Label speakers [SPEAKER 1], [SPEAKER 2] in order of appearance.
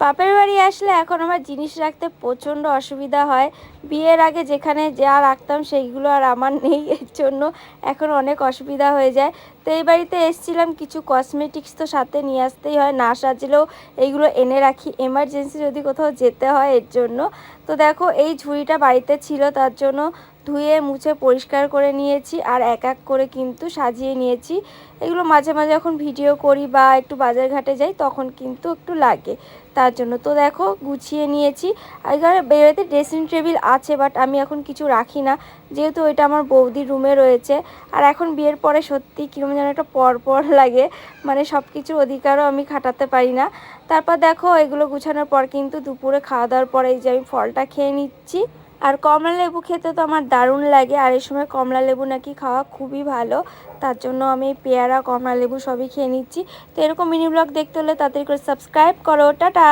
[SPEAKER 1] বাপের বাড়ি আসলে এখন আমার জিনিস রাখতে প্রচণ্ড অসুবিধা হয়। বিয়ের আগে যেখানে যা রাখতাম সেইগুলো আর আমার নেই, এর জন্য এখন অনেক অসুবিধা হয়ে যায়। তো এই বাড়িতে এসেছিলাম, কিছু কসমেটিক্স তো সাথে নিয়ে আসতেই হয়, না সাজলেও এইগুলো এনে রাখি এমার্জেন্সি যদি কোথাও যেতে হয় এর জন্য। তো দেখো এই ঝুড়িটা বাড়িতে ছিল, তার জন্য ধুয়ে মুছে পরিষ্কার করে নিয়েছি আর এক এক করে কিন্তু সাজিয়ে নিয়েছি। এগুলো মাঝে মাঝে যখন ভিডিও করি বা একটু বাজার ঘাটে যাই তখন কিন্তু একটু লাগে, তার জন্য। তো দেখো গুছিয়ে নিয়েছি। আর এখানে বেরোতে ড্রেসিং টেবিল আছে, বাট আমি এখন কিছু রাখি না, যেহেতু এটা আমার বৌদির রুমে রয়েছে। আর এখন বিয়ের পরে সত্যি কীরকম যেন একটা পর লাগে, মানে সব কিছুর অধিকারও আমি খাটাতে পারি না। তারপর দেখো এগুলো গুছানোর পর কিন্তু দুপুরে খাওয়া দাওয়ার পরে এই যে আমি ফলটা খেয়ে নিচ্ছি। আর কমলা লেবু খেতে তো আমার দারুণ লাগে, আর এই সময় কমলা লেবু নাকি খাওয়া খুবই ভালো, তার জন্য আমি পেয়ারা কমলা লেবু সবই খেয়ে নিচ্ছি। তো এরকম মিনি ব্লগ দেখতে হলে তাড়াতাড়ি করে সাবস্ক্রাইব করো। টাটা।